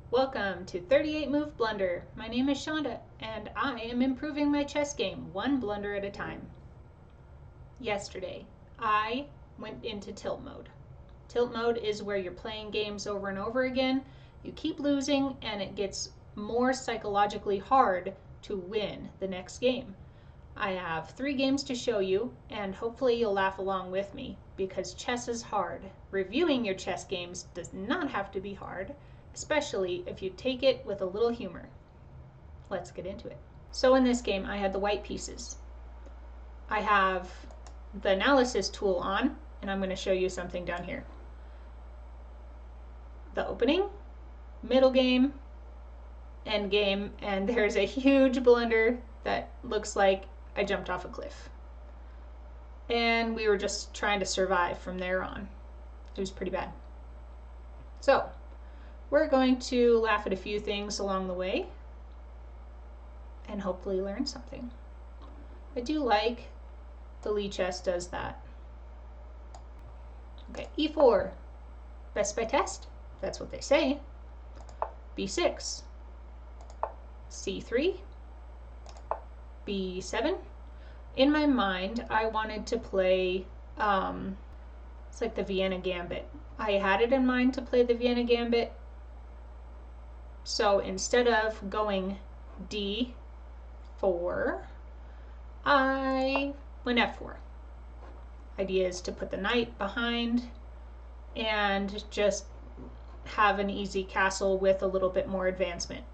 Welcome to 38 Move Blunder. My name is Shonda, and I am improving my chess game one blunder at a time. Yesterday, I went into tilt mode. Tilt mode is where you're playing games over and over again. You keep losing, and it gets more psychologically hard to win the next game. I have 3 games to show you, and hopefully you'll laugh along with me, because chess is hard. Reviewing your chess games does not have to be hard, especially if you take it with a little humor. Let's get into it. So in this game, I had the white pieces. I have the analysis tool on, and I'm going to show you something down here. The opening, middle game, end game, and there's a huge blunder that looks like I jumped off a cliff. And we were just trying to survive from there on. It was pretty bad. So, we're going to laugh at a few things along the way and hopefully learn something. I do like the Lichess does that. Okay, e4, best by test, that's what they say. b6, c3, b7. In my mind, I wanted to play, it's like the Vienna Gambit. I had it in mind to play the Vienna Gambit. So instead of going d4, I went f4. Idea is to put the knight behind and just have an easy castle with a little bit more advancement.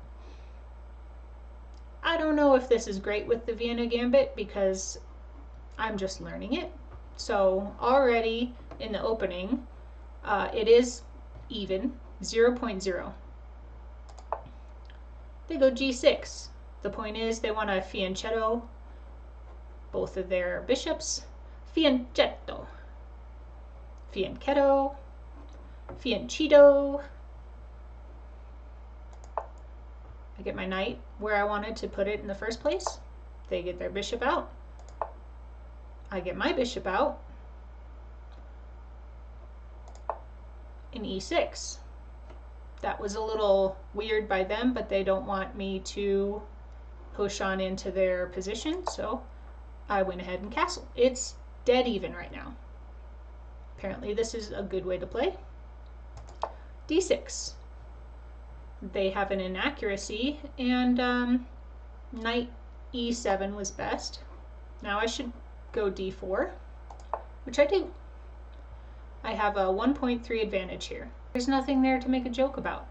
I don't know if this is great with the Vienna Gambit because I'm just learning it. So already in the opening, it is even, 0.0. They go g6. The point is they want to fianchetto both of their bishops. Fianchetto. Fianchetto. Fianchetto. I get my knight where I wanted to put it in the first place. They get their bishop out. I get my bishop out. In e6. That was a little weird by them, but they don't want me to push on into their position, so I went ahead and castled. It's dead even right now. Apparently this is a good way to play. d6. They have an inaccuracy, and knight e7 was best. Now I should go d4, which I do. I have a 1.3 advantage here. There's nothing there to make a joke about.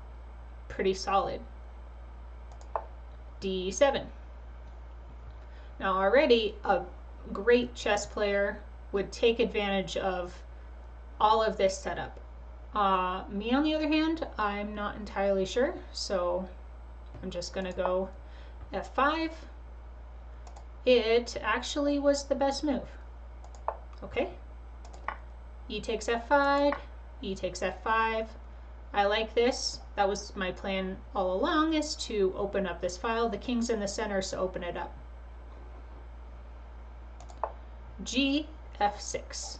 Pretty solid. d7. Now already a great chess player would take advantage of all of this setup. Me on the other hand, I'm not entirely sure, so I'm just gonna go f5. It actually was the best move. Okay. E takes f5, e takes f5. I like this. That was my plan all along, is to open up this file. The king's in the center, so open it up. G, f6.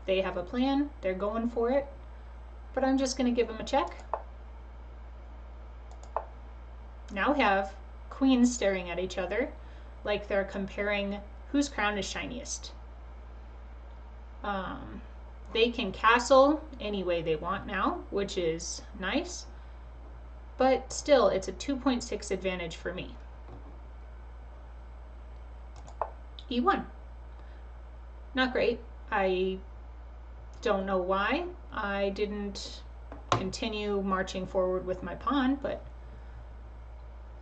They have a plan. They're going for it. But I'm just going to give them a check. Now we have queens staring at each other like they're comparing whose crown is shiniest. They can castle any way they want now, which is nice, but still it's a 2.6 advantage for me. e1. Not great. I don't know why I didn't continue marching forward with my pawn, but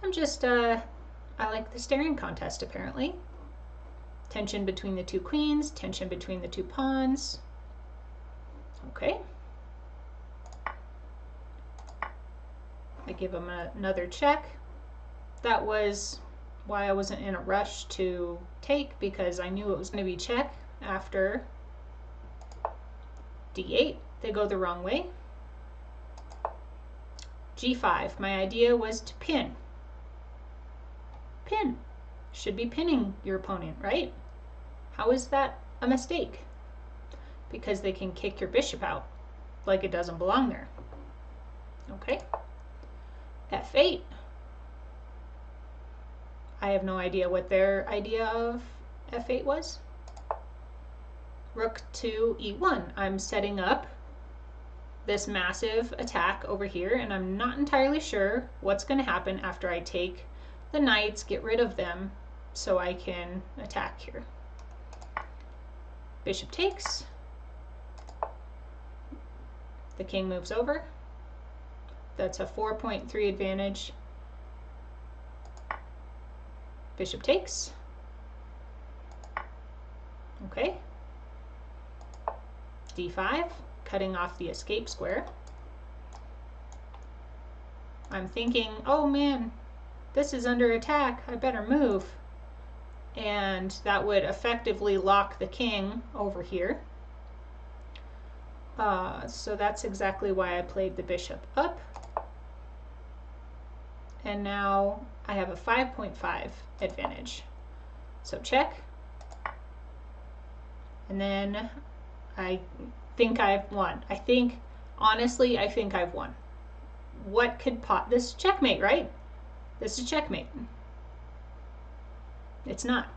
I'm just, I like the staring contest apparently. Tension between the two queens, tension between the two pawns. Okay. I give him another check. That was why I wasn't in a rush to take, because I knew it was going to be check after d8. They go the wrong way. g5. My idea was to pin. Pin. Should be pinning your opponent, right? How is that a mistake? Because they can kick your bishop out like it doesn't belong there. Okay. f8. I have no idea what their idea of f8 was. Rook to e1. I'm setting up this massive attack over here, and I'm not entirely sure what's going to happen after I take the knights, get rid of them, so I can attack here. Bishop takes. The king moves over. That's a 4.3 advantage. Bishop takes. Okay. d5, cutting off the escape square. I'm thinking, oh man, this is under attack, I better move. And that would effectively lock the king over here. So that's exactly why I played the bishop up. And now I have a 5.5 advantage. So check. And then I think I've won. Honestly, I think I've won. What could this is checkmate, right? This is checkmate. It's not.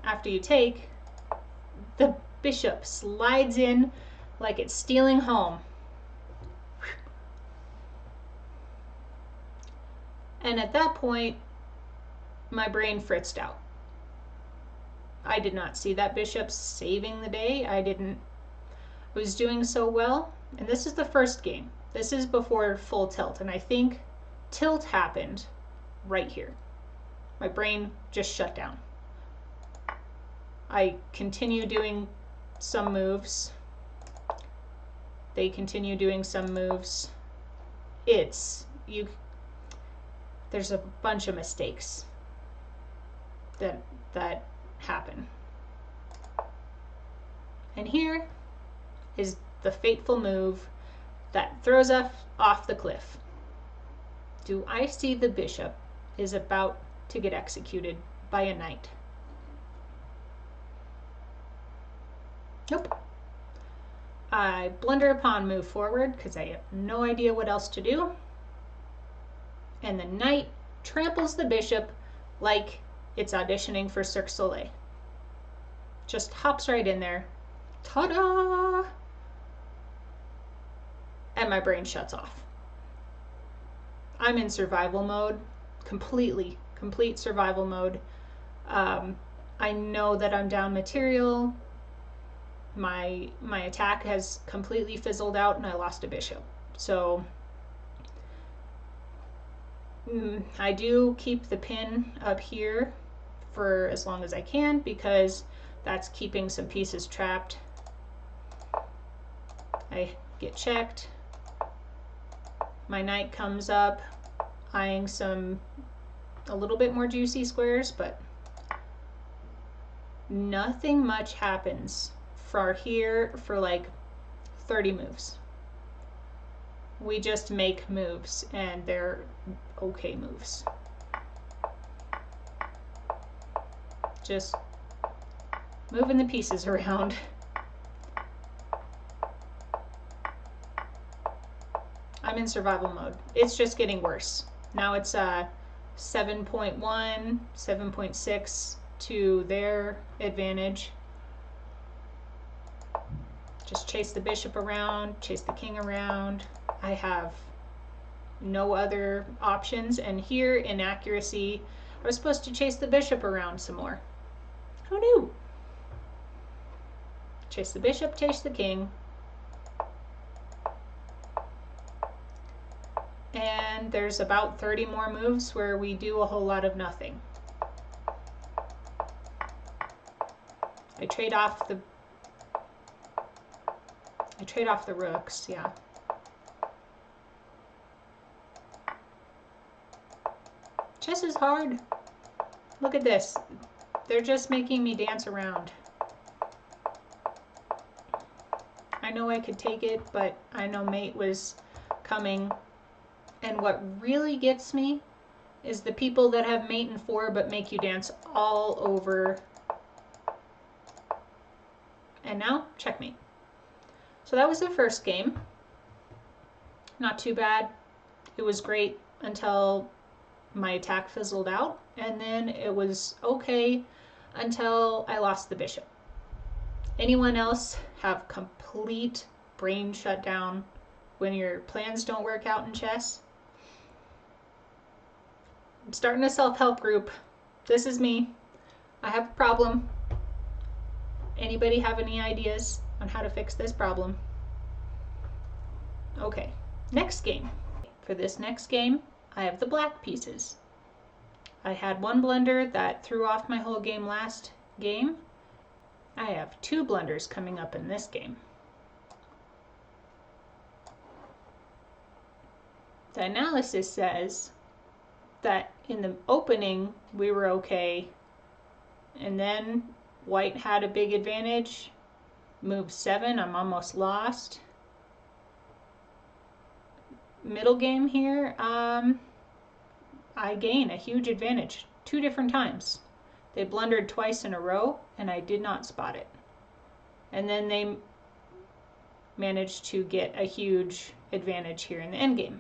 After you take, the bishop slides in like it's stealing home. And at that point, my brain fritzed out. I did not see that bishop saving the day. I was doing so well. And this is the first game. This is before full tilt. And I think tilt happened right here. My brain just shut down. I continue doing some moves. They continue doing some moves. There's a bunch of mistakes that happen. And here is the fateful move that throws us off the cliff. Do I see the bishop is about to get executed by a knight? Nope. I blunder a pawn move forward because I have no idea what else to do. And the knight tramples the bishop like it's auditioning for Cirque du Soleil. Just hops right in there. Ta-da! And my brain shuts off. I'm in survival mode, complete survival mode. I know that I'm down material. My attack has completely fizzled out and I lost a bishop. So I do keep the pin up here for as long as I can because that's keeping some pieces trapped. I get checked. My knight comes up, eyeing a little bit more juicy squares, but nothing much happens for here for like 30 moves. We just make moves and they're okay moves. Just moving the pieces around. I'm in survival mode. It's just getting worse. Now it's 7.1, 7.6 to their advantage. Just chase the bishop around, chase the king around. I have no other options. And here, inaccuracy, I was supposed to chase the bishop around some more. Who knew? Chase the bishop, chase the king. And there's about 30 more moves where we do a whole lot of nothing. I trade off the rooks, yeah. Chess is hard. Look at this. They're just making me dance around. I know I could take it, but I know mate was coming. And what really gets me is the people that have mate and 4 but make you dance all over. And now, checkmate. So that was the first game. Not too bad. It was great until my attack fizzled out, and then it was okay until I lost the bishop. Anyone else have complete brain shutdown when your plans don't work out in chess? I'm starting a self-help group. This is me. I have a problem. Anybody have any ideas on how to fix this problem? Okay, next game. For this next game, I have the black pieces. I had one blunder that threw off my whole game last game. I have 2 blunders coming up in this game. The analysis says that in the opening we were okay, and then white had a big advantage. Move 7, I'm almost lost. Middle game here, I gain a huge advantage 2 different times. They blundered twice in a row and I did not spot it. And then they managed to get a huge advantage here in the endgame.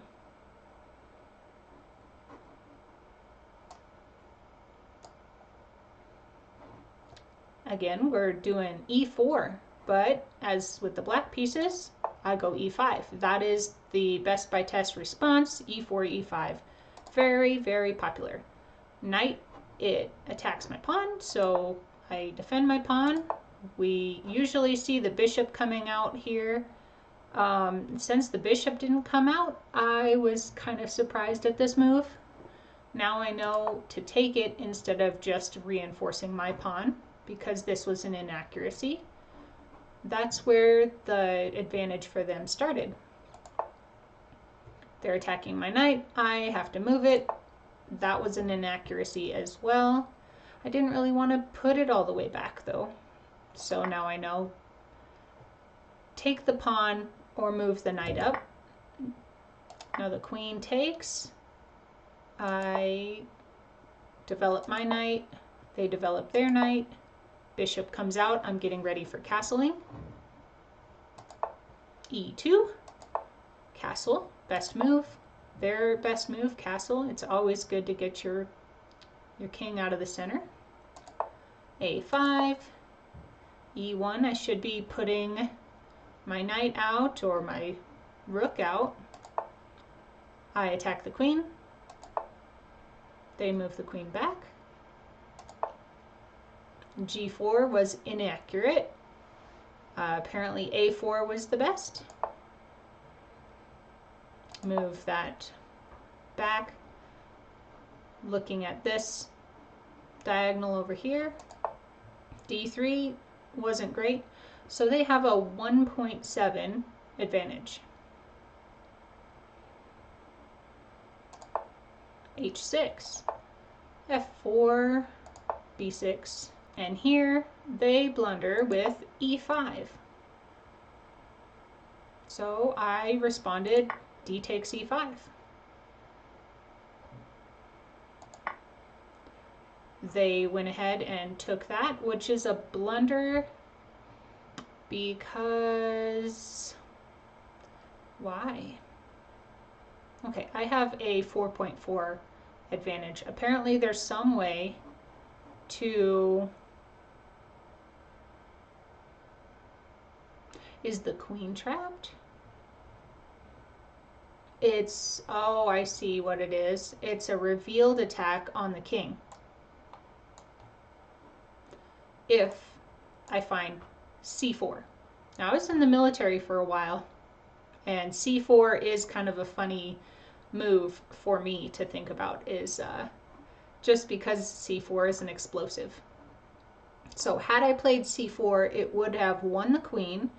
Again, we're doing e4, but as with the black pieces, I go e5. That is the best by test response, e4, e5. Very, very popular. Knight, it attacks my pawn, so I defend my pawn. We usually see the bishop coming out here. Since the bishop didn't come out, I was kind of surprised at this move. Now I know to take it instead of just reinforcing my pawn, because this was an inaccuracy. That's where the advantage for them started. They're attacking my knight. I have to move it. That was an inaccuracy as well. I didn't really want to put it all the way back though. So now I know. Take the pawn or move the knight up. Now the queen takes. I develop my knight. They develop their knight. Bishop comes out. I'm getting ready for castling. E2. Castle. Best move. Their best move, castle. It's always good to get your king out of the center. A5. E1. I should be putting my knight out or my rook out. I attack the queen. They move the queen back. G4 was inaccurate. Apparently A4 was the best. Move that back. Looking at this diagonal over here, D3 wasn't great, so they have a 1.7 advantage. H6, F4, B6, and here they blunder with E5. So I responded D takes E5. They went ahead and took that, which is a blunder because why? Okay, I have a 4.4 advantage. Apparently there's some way to... Is the queen trapped? It's, oh, I see what it is. It's a revealed attack on the king. If I find C4. Now I was in the military for a while, and C4 is kind of a funny move for me to think about, is just because C4 is an explosive. So had I played C4, it would have won the queen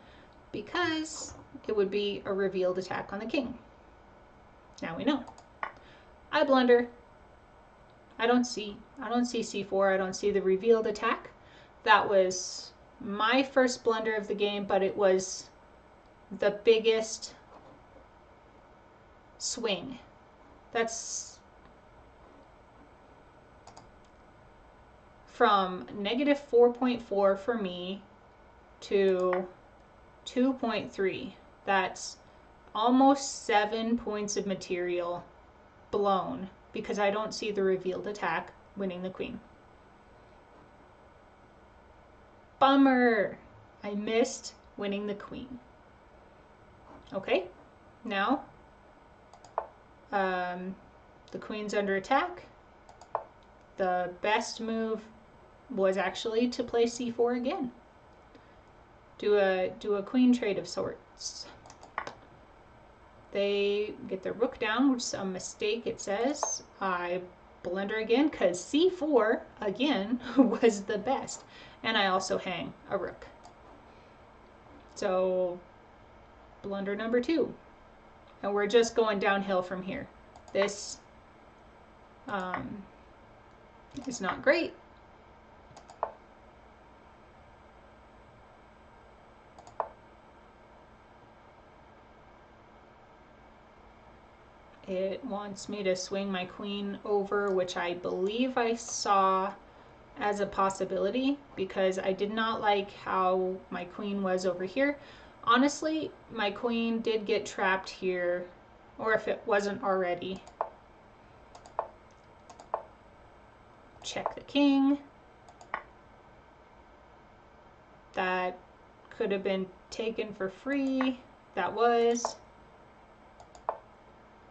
because it would be a revealed attack on the king. Now we know. I blunder. I don't see C4. I don't see the revealed attack. That was my first blunder of the game, but it was the biggest swing. That's from negative 4.4 for me to 2.3. That's almost 7 points of material blown because I don't see the revealed attack winning the queen. Bummer! I missed winning the queen. Okay, now the queen's under attack. The best move was actually to play c4 again. Do a queen trade of sorts. They get their rook down, which is a mistake, it says. I blunder again because c4 again was the best, and I also hang a rook. So blunder number 2, and we're just going downhill from here. This is not great. It wants me to swing my queen over, which I believe I saw as a possibility because I did not like how my queen was over here. Honestly, my queen did get trapped here, or if it wasn't already. Check the king. That could have been taken for free. That was.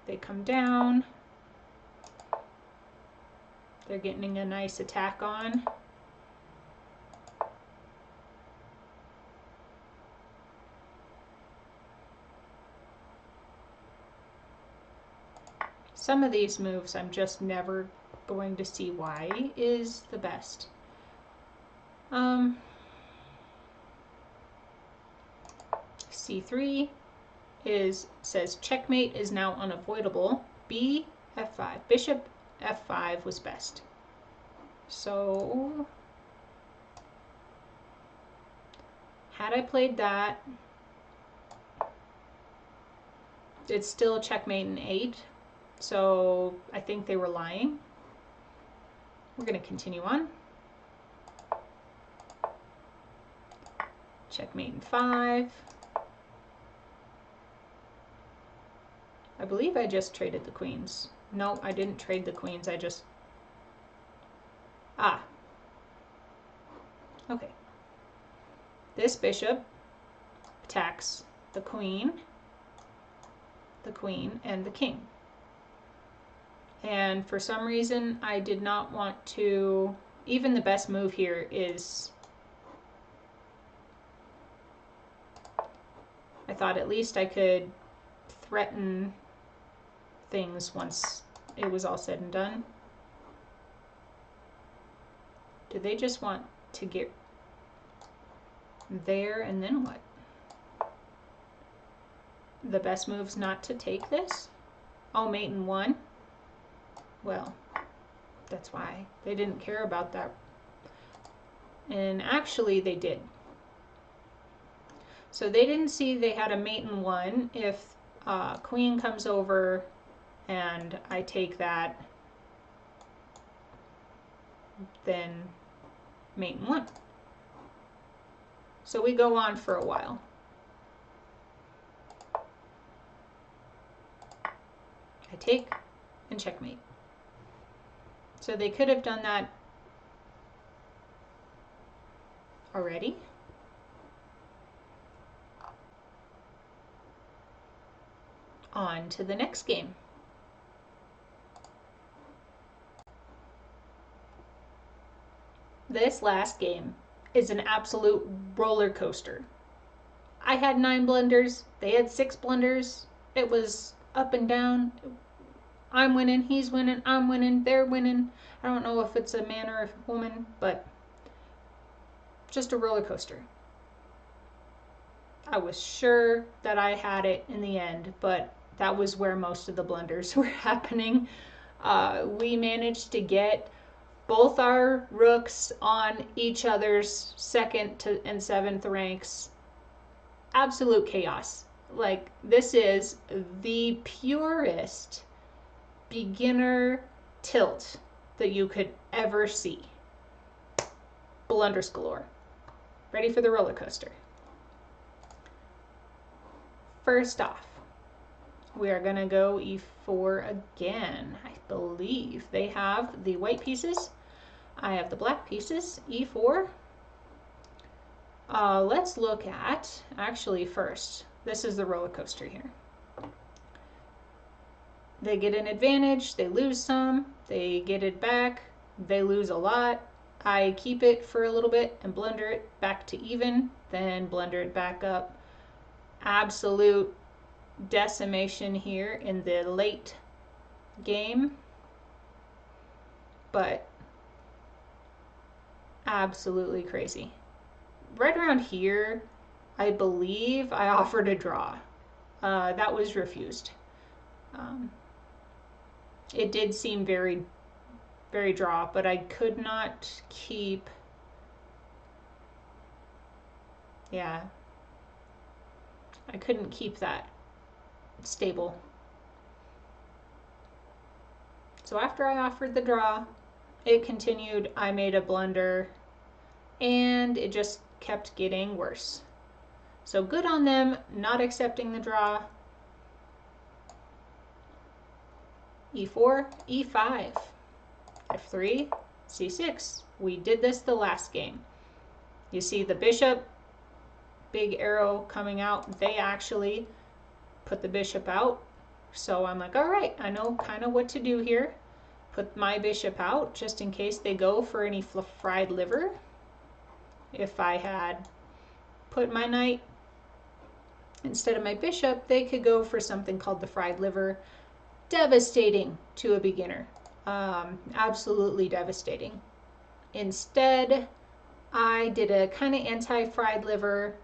They come down. They're getting a nice attack on. Some of these moves I'm just never going to see why is the best. C3 says checkmate is now unavoidable. B, F5. Bishop F5 was best. So had I played that, it's still checkmate in 8. So I think they were lying. We're going to continue on. Checkmate in 5. I believe I just traded the queens. No, I didn't trade the queens. I just... Ah. Okay. This bishop attacks the queen, and the king. And for some reason, I did not want to... Even the best move here is... I thought at least I could threaten things once it was all said and done. Do they just want to get there and then what? The best move's not to take this? Oh, mate in 1? Well, that's why. They didn't care about that. And actually they did. So they didn't see they had a mate in 1 if queen comes over and I take that, then mate in 1. So we go on for a while. I take and checkmate. So they could have done that already. On to the next game. This last game is an absolute roller coaster. I had 9 blunders, they had 6 blunders. It was up and down. I'm winning, he's winning, I'm winning, they're winning. I don't know if it's a man or a woman, but just a roller coaster. I was sure that I had it in the end, but that was where most of the blunders were happening. We managed to get both our rooks on each other's 2nd and 7th ranks. Absolute chaos. Like, this is the purest beginner tilt that you could ever see. Blunders galore. Ready for the roller coaster. First off, we are going to go e4 again. I believe they have the white pieces. I have the black pieces. e4. Let's look at, actually first, this is the roller coaster here. They get an advantage, they lose some, they get it back, they lose a lot. I keep it for a little bit and blunder it back to even, then blunder it back up. Absolute decimation here in the late game, but absolutely crazy. Right around here, I believe I offered a draw. That was refused. It did seem very, very draw, but I could not keep, yeah, I couldn't keep that stable. So after I offered the draw, it continued, I made a blunder, and it just kept getting worse. So good on them not accepting the draw. e4, e5, f3, c6. We did this the last game. You see the bishop, big arrow coming out. They actually put the bishop out. So I'm like, all right, I know kind of what to do here. Put my bishop out just in case they go for any fried liver. If I had put my knight instead of my bishop, they could go for something called the fried liver. Devastating to a beginner. Absolutely devastating. Instead, I did a kind of anti-fried liver,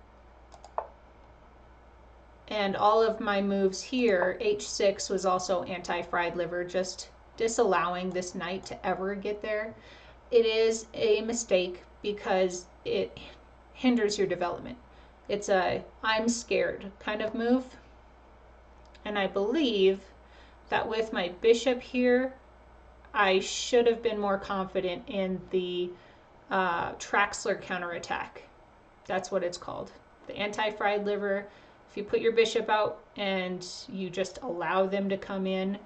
and all of my moves here, h6 was also anti-fried liver, just disallowing this knight to ever get there. It is a mistake because it hinders your development. It's a I'm scared kind of move, and I believe that with my bishop here, I should have been more confident in the Traxler counterattack. That's what it's called. The anti-fried liver. If you put your bishop out and you just allow them to come in,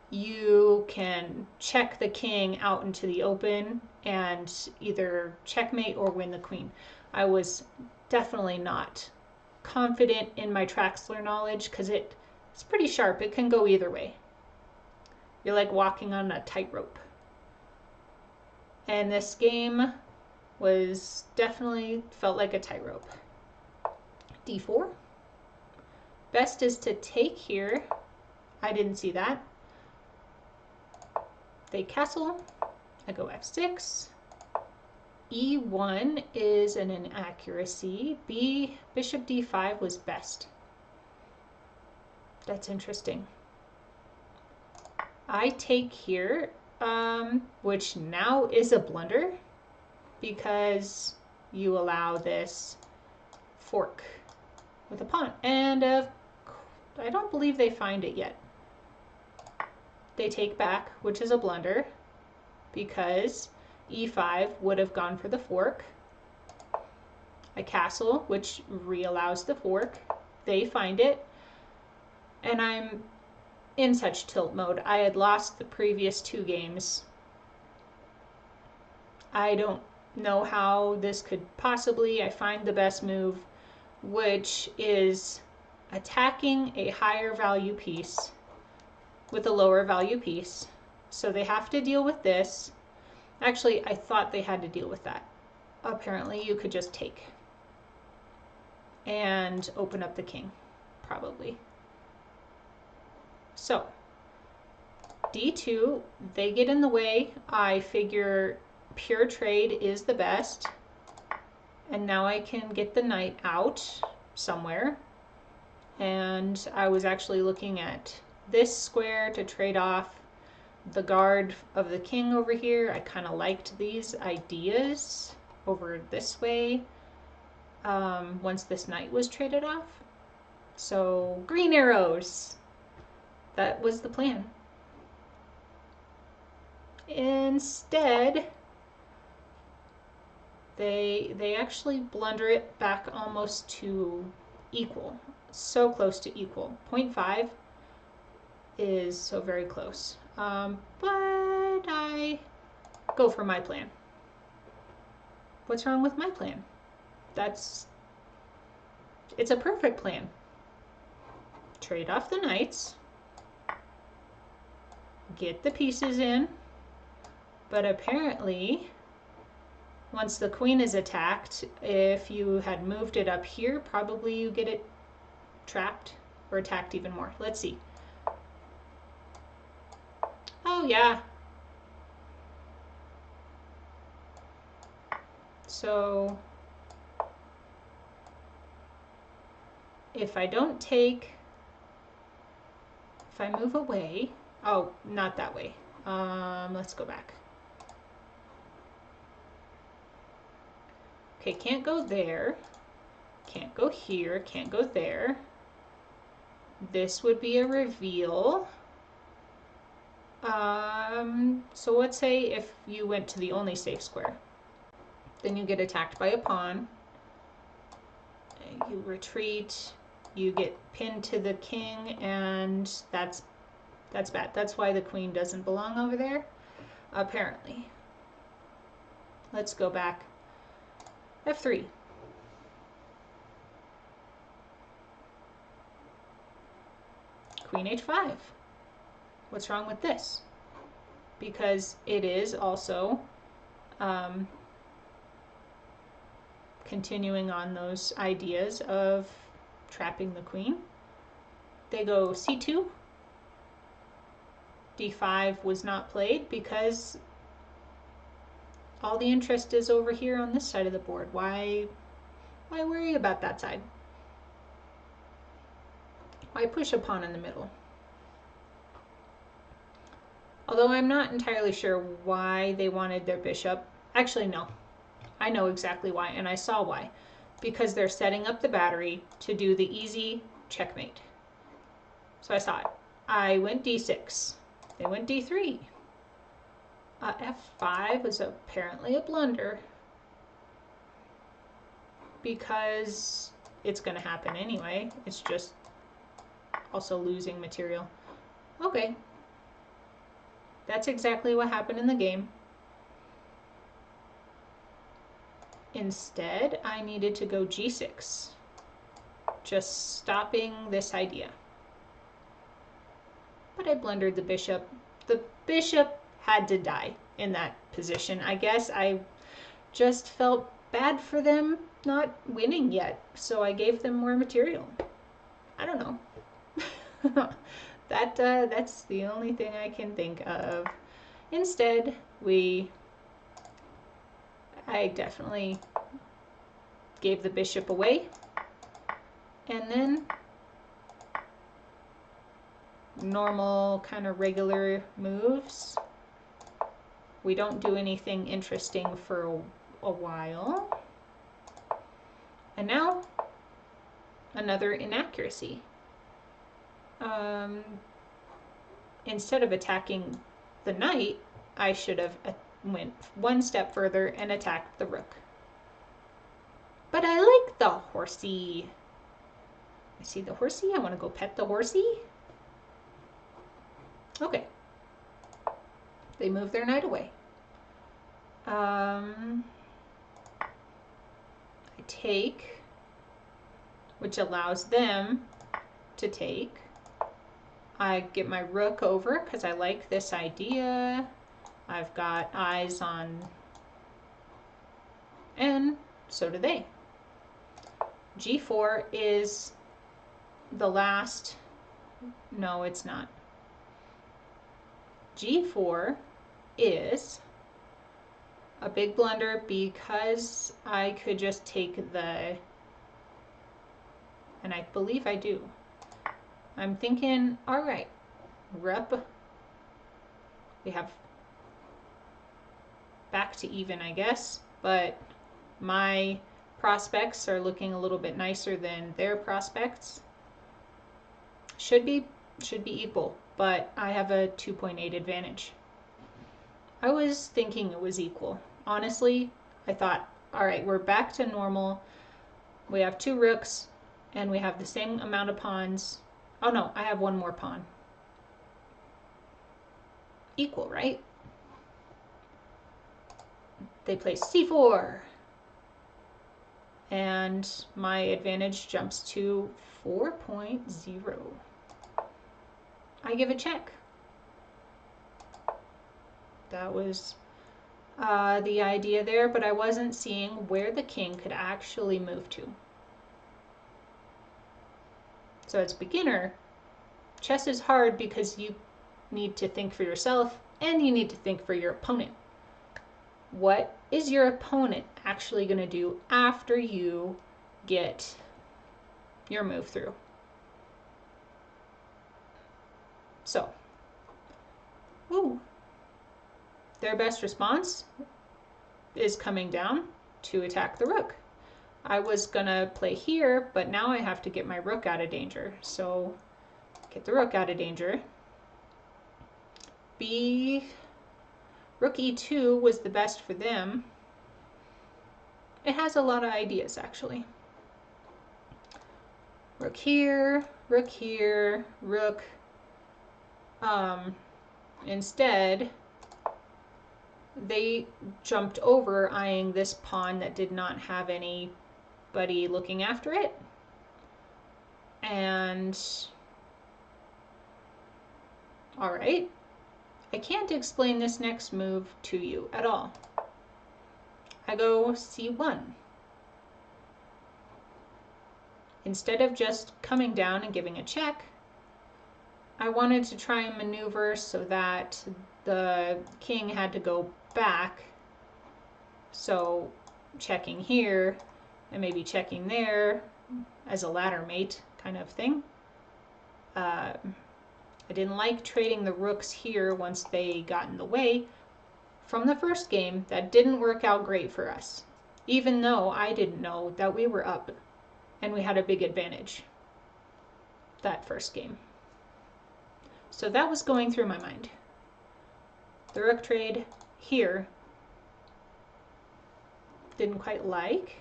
you can check the king out into the open and either checkmate or win the queen. I was definitely not confident in my Traxler knowledge because it's pretty sharp. It can go either way. You're like walking on a tightrope. And this game was definitely felt like a tightrope. d4. Best is to take here. I didn't see that. They castle. I go f6. e1 is an inaccuracy. Bishop d5 was best. That's interesting. I take here, which now is a blunder because you allow this fork with a pawn. And I don't believe they find it yet. They take back, which is a blunder because e5 would have gone for the fork. I castle, which re-allows the fork. They find it. And I'm in such tilt mode. I had lost the previous 2 games. I don't know how this could possibly. I find the best move, which is attacking a higher value piece with a lower value piece. So they have to deal with this. Actually, I thought they had to deal with that. Apparently you could just take and open up the king, probably. So d2, they get in the way. I figure pure trade is the best. And now I can get the knight out somewhere. And I was actually looking at this square to trade off the guard of the king over here. I kind of liked these ideas over this way once this knight was traded off. So green arrows. That was the plan. Instead, they actually blunder it back almost to equal. So close to equal. 0.5. is so very close. But I go for my plan. What's wrong with my plan? It's a perfect plan. Trade off the knights, get the pieces in, but apparently once the queen is attacked, if you had moved it up here, probably you get it trapped or attacked even more. Let's see. Oh yeah. So if I don't take, if I move away, oh, not that way. Let's go back. Okay, can't go there. Can't go here, can't go there. This would be a reveal. So let's say if you went to the only safe square, then you get attacked by a pawn. You retreat, you get pinned to the king, and that's bad. That's why the queen doesn't belong over there, apparently. Let's go back. F3. Queen H5. What's wrong with this? Because it is also continuing on those ideas of trapping the queen. They go C2. D5 was not played because all the interest is over here on this side of the board. Why worry about that side? Why push a pawn in the middle? Although I'm not entirely sure why they wanted their bishop. Actually, no. I know exactly why, and I saw why. Because they're setting up the battery to do the easy checkmate. So I saw it. I went D6. They went D3. F5 was apparently a blunder because it's going to happen anyway. It's just also losing material. Okay. That's exactly what happened in the game. Instead, I needed to go G6, just stopping this idea. But I blundered the bishop. The bishop had to die in that position. I guess I just felt bad for them not winning yet, so I gave them more material. I don't know. That's the only thing I can think of. Instead, I definitely gave the bishop away, and then normal kind of regular moves. We don't do anything interesting for a while. And now another inaccuracy. Instead of attacking the knight, I should have went one step further and attacked the rook. But I like the horsey. I see the horsey. I want to go pet the horsey. Okay. They move their knight away. I take, which allows them to take. I get my rook over because I like this idea. I've got eyes on, and so do they. G4 is the last, no, it's not. G4 is a big blunder because I could just take the, and I believe I do. I'm thinking, all right, rep, we have back to even, I guess, but my prospects are looking a little bit nicer than their prospects. Should be equal, but I have a 2.8 advantage. I was thinking it was equal. Honestly, I thought, all right, we're back to normal. We have 2 rooks, and we have the same amount of pawns. Oh no, I have 1 more pawn. equal, right? They play c4. And my advantage jumps to 4.0. I give a check. That was the idea there, but I wasn't seeing where the king could actually move to. So as a beginner, chess is hard because you need to think for yourself and you need to think for your opponent. What is your opponent actually going to do after you get your move through? So, their best response is coming down to attack the rook. I was gonna play here, but now I have to get my rook out of danger. So get the rook out of danger. Rook e2 was the best for them. It has a lot of ideas actually. Rook here, rook here, rook. Instead, they jumped over, eyeing this pawn that did not have anybody looking after it. And all right, I can't explain this next move to you at all. I go c1. Instead of just coming down and giving a check, I wanted to try and maneuver so that the king had to go back. So checking here and maybe checking there as a ladder mate kind of thing. I didn't like trading the rooks here once they got in the way. From the first game, that didn't work out great for us, even though I didn't know that we were up and we had a big advantage that first game. So that was going through my mind. The rook trade here didn't quite like,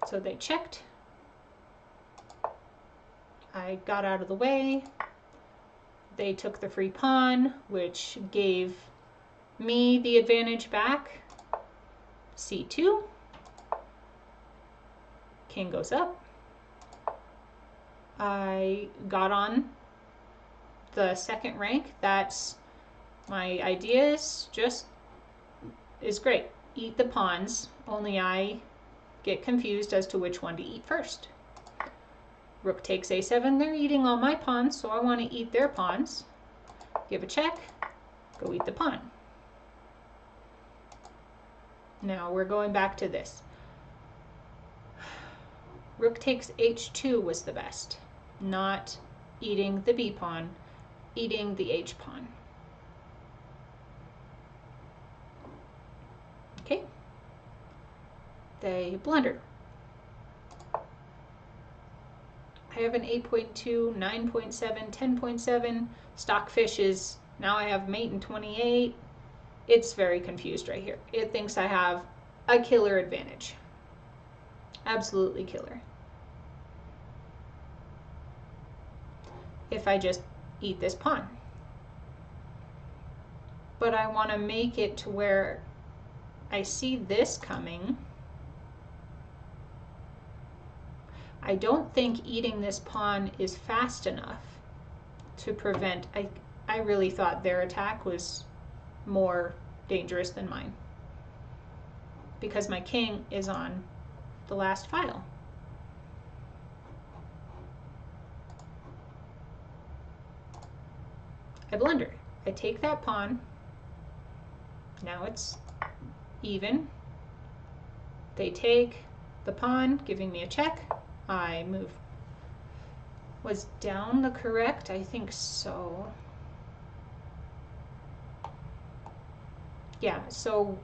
so they checked. I got out of the way. They took the free pawn, which gave me the advantage back. c2. King goes up. I got on the second rank. That's my idea is great. Eat the pawns, only I get confused as to which one to eat first. Rook takes a7. They're eating all my pawns, so I want to eat their pawns. Give a check. Go eat the pawn. Now we're going back to this. Rook takes h2 was the best. Not eating the b pawn, eating the h pawn. Okay. They blunder. I have an 8.2, 9.7, 10.7. Stockfish is, now I have mate in 28. It's very confused right here. It thinks I have a killer advantage. Absolutely killer. If I just eat this pawn. But I want to make it to where I see this coming. I don't think eating this pawn is fast enough to prevent, I really thought their attack was more dangerous than mine because my king is on the last file. I blunder. I take that pawn. Now it's even. They take the pawn, giving me a check. I move. Was down the correct? I think so. Yeah, so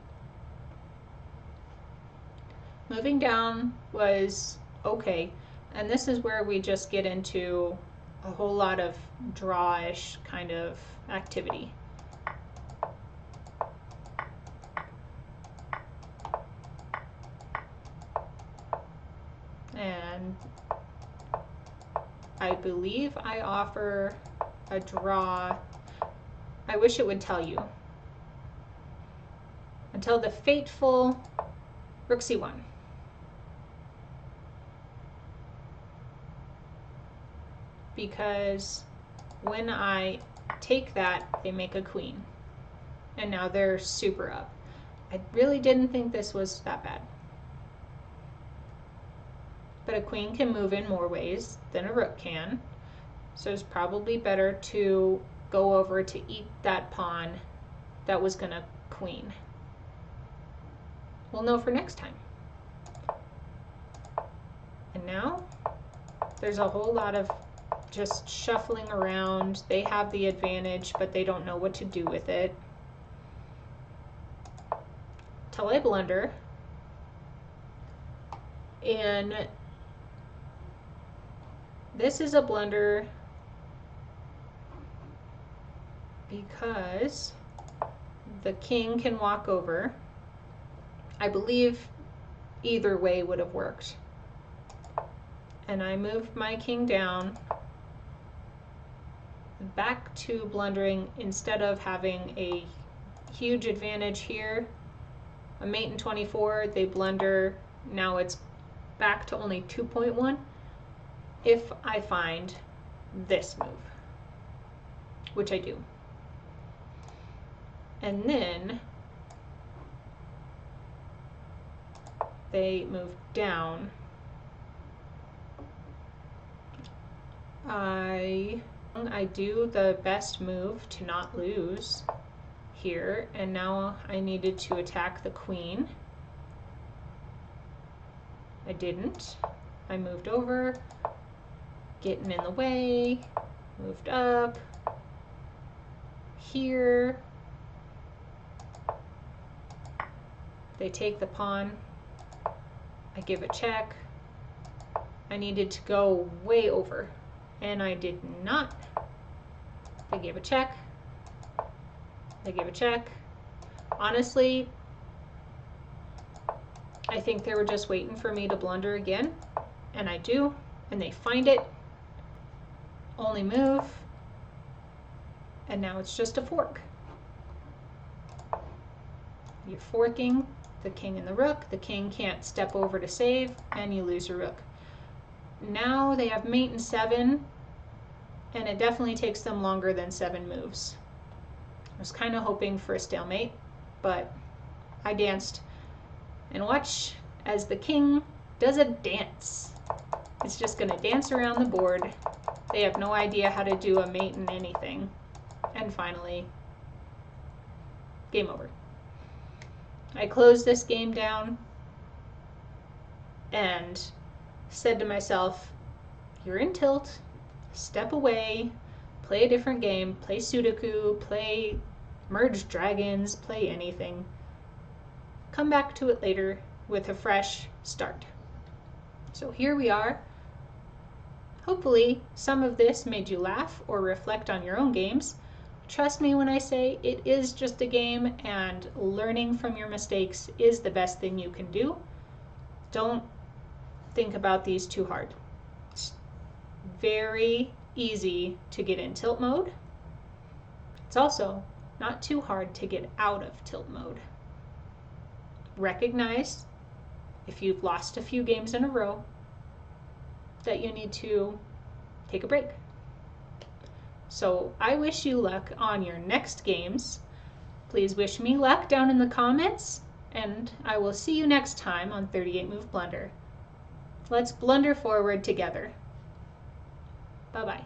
moving down was okay. And this is where we just get into a whole lot of draw-ish kind of activity. And I believe I offer a draw I wish it would tell you. Until the fateful rook c1. Because when I take that, they make a queen. And now they're super up. I really didn't think this was that bad. But a queen can move in more ways than a rook can. So it's probably better to go over to eat that pawn that was gonna queen. We'll know for next time. And now there's a whole lot of just shuffling around. They have the advantage, but they don't know what to do with it. Till I blunder. And this is a blunder because the king can walk over. I believe either way would have worked. And I moved my king down back to blundering instead of having a huge advantage here. A mate in 24, they blunder. Now it's back to only 2.1 if I find this move, which I do. And then they move down. I do the best move to not lose here, and now I needed to attack the queen. I didn't. I moved over, getting in the way, moved up, here. They take the pawn. I give a check. I needed to go way over, and I did not. They gave a check. They gave a check. Honestly, I think they were just waiting for me to blunder again, and I do, and they find it. Only move, and now it's just a fork. You're forking the king and the rook. The king can't step over to save, and you lose your rook. Now they have mate in 7, and it definitely takes them longer than 7 moves. I was kind of hoping for a stalemate, but I danced. And watch as the king does a dance. It's just going to dance around the board. They have no idea how to do a mate in anything. And finally, game over. I closed this game down and said to myself, you're in tilt, step away, play a different game, play Sudoku, play Merge Dragons, play anything. Come back to it later with a fresh start. So here we are. Hopefully some of this made you laugh or reflect on your own games. Trust me when I say it is just a game, and learning from your mistakes is the best thing you can do. Don't think about these too hard. It's very easy to get in tilt mode. It's also not too hard to get out of tilt mode. Recognize if you've lost a few games in a row that you need to take a break. So I wish you luck on your next games. Please wish me luck down in the comments, and I will see you next time on 38 Move Blunder. Let's blunder forward together. Bye-bye.